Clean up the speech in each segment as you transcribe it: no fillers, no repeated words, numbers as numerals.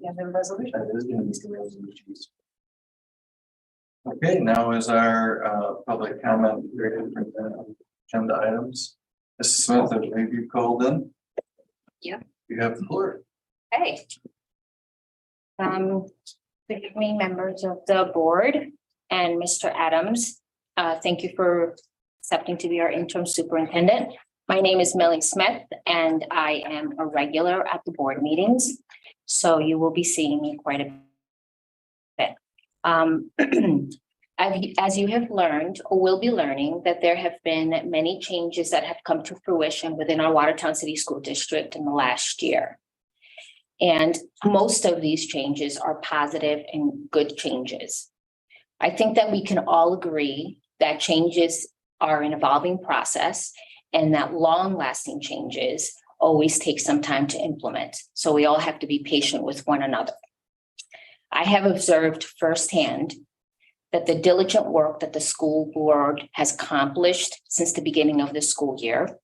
And then resolution. That is going to be the resolutions. Okay, now is our public comment period for the agenda items. Mrs. Smith, I believe you called in. Yeah. You have the floor. Hey. Good evening, members of the board and Mr. Adams. Thank you for accepting to be our interim superintendent. My name is Millie Smith and I am a regular at the board meetings. So you will be seeing me quite a bit. As you have learned or will be learning that there have been many changes that have come to fruition within our Watertown City School District in the last year. And most of these changes are positive and good changes. I think that we can all agree that changes are an evolving process and that long-lasting changes always take some time to implement. So we all have to be patient with one another. I have observed firsthand that the diligent work that the school board has accomplished since the beginning of the school year,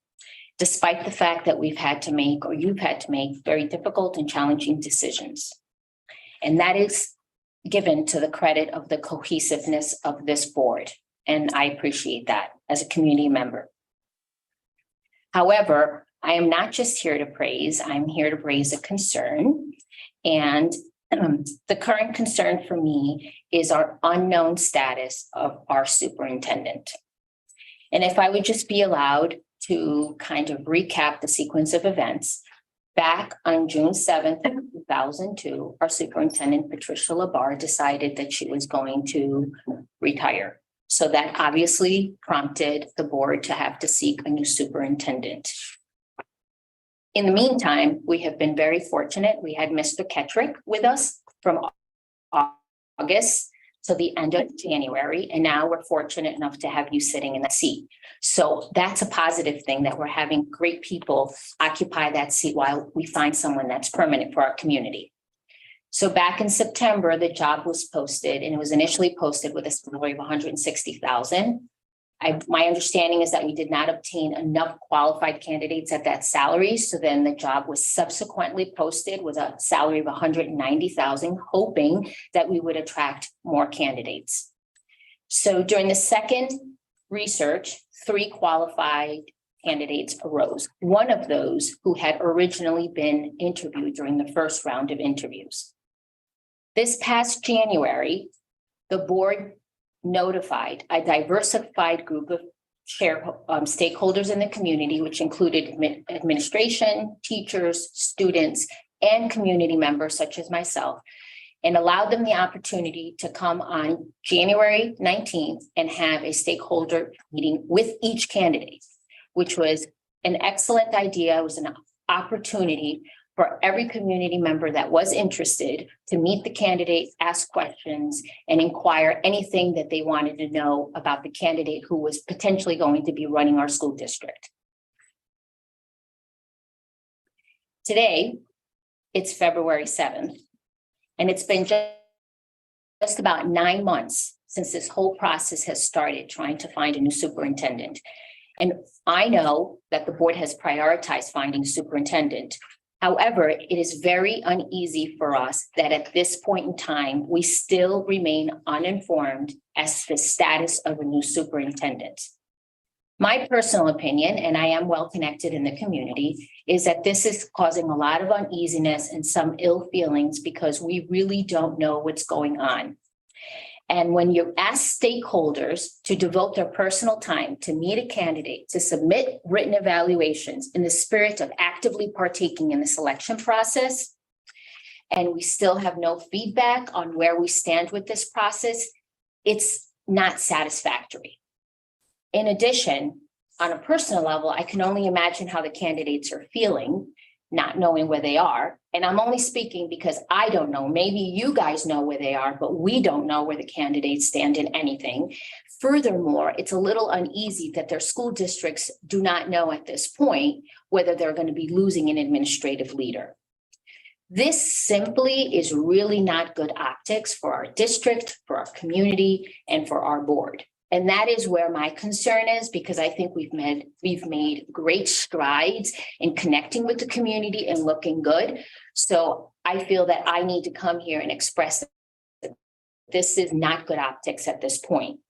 despite the fact that we've had to make, or you've had to make, very difficult and challenging decisions. And that is given to the credit of the cohesiveness of this board. And I appreciate that as a community member. However, I am not just here to praise, I'm here to raise a concern. And the current concern for me is our unknown status of our superintendent. And if I would just be allowed to kind of recap the sequence of events, back on June 7th, 2002, our superintendent, Patricia Labar, decided that she was going to retire. So that obviously prompted the board to have to seek a new superintendent. In the meantime, we have been very fortunate. We had Mr. Kettrick with us from August to the end of January, and now we're fortunate enough to have you sitting in that seat. So that's a positive thing, that we're having great people occupy that seat while we find someone that's permanent for our community. So back in September, the job was posted, and it was initially posted with a salary of $160,000. My understanding is that we did not obtain enough qualified candidates at that salary. So then the job was subsequently posted with a salary of $190,000, hoping that we would attract more candidates. So during the second research, 3 qualified candidates arose. One of those who had originally been interviewed during the first round of interviews. This past January, the board notified a diversified group of stakeholders in the community, which included administration, teachers, students, and community members such as myself, and allowed them the opportunity to come on January 19th and have a stakeholder meeting with each candidate, which was an excellent idea. It was an opportunity for every community member that was interested to meet the candidate, ask questions, and inquire anything that they wanted to know about the candidate who was potentially going to be running our school district. Today, it's February 7th, and it's been just about 9 months since this whole process has started trying to find a new superintendent. And I know that the board has prioritized finding a superintendent. However, it is very uneasy for us that at this point in time, we still remain uninformed as to the status of a new superintendent. My personal opinion, and I am well connected in the community, is that this is causing a lot of uneasiness and some ill feelings because we really don't know what's going on. And when you ask stakeholders to devote their personal time to meet a candidate, to submit written evaluations in the spirit of actively partaking in the selection process, and we still have no feedback on where we stand with this process, it's not satisfactory. In addition, on a personal level, I can only imagine how the candidates are feeling, not knowing where they are. And I'm only speaking because I don't know. Maybe you guys know where they are, but we don't know where the candidates stand in anything. Furthermore, it's a little uneasy that their school districts do not know at this point whether they're going to be losing an administrative leader. This simply is really not good optics for our district, for our community, and for our board. And that is where my concern is, because I think we've made great strides in connecting with the community and looking good. So I feel that I need to come here and express that this is not good optics at this point.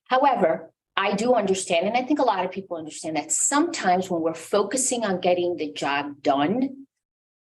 However, I do understand, and I think a lot of people understand that sometimes when we're focusing on getting the job done,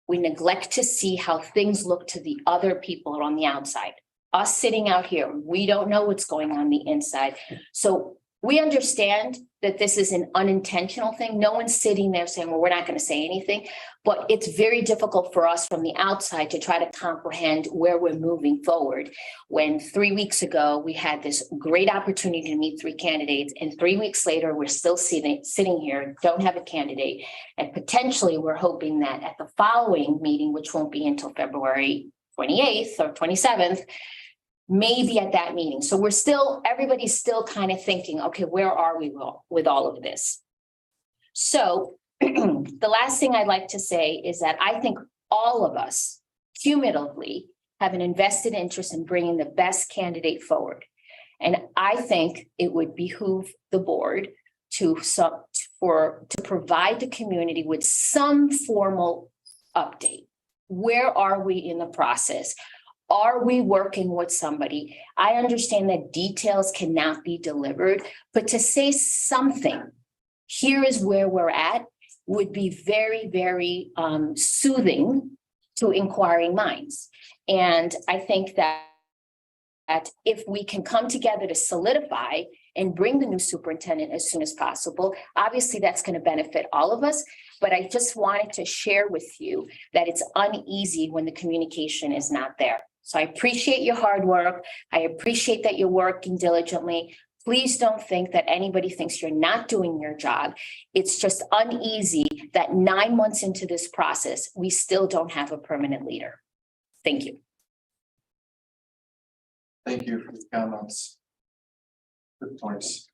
we neglect to see how things look to the other people on the outside. Us sitting out here, we don't know what's going on the inside. So we understand that this is an unintentional thing. No one's sitting there saying, well, we're not going to say anything, but it's very difficult for us from the outside to try to comprehend where we're moving forward. When 3 weeks ago, we had this great opportunity to meet 3 candidates, and 3 weeks later, we're still sitting here, don't have a candidate. And potentially we're hoping that at the following meeting, which won't be until February 28th or 27th, maybe at that meeting. So everybody's still kind of thinking, okay, where are we with all of this? So the last thing I'd like to say is that I think all of us cumulatively have an invested interest in bringing the best candidate forward. And I think it would behoove the board to provide the community with some formal update. Where are we in the process? Are we working with somebody? I understand that details cannot be delivered, but to say something, here is where we're at, would be very, very soothing to inquiring minds. And I think that if we can come together to solidify and bring the new superintendent as soon as possible, obviously that's going to benefit all of us. But I just wanted to share with you that it's uneasy when the communication is not there. So I appreciate your hard work. I appreciate that you're working diligently. Please don't think that anybody thinks you're not doing your job. It's just uneasy that 9 months into this process, we still don't have a permanent leader. Thank you. Thank you for the comments. Good points.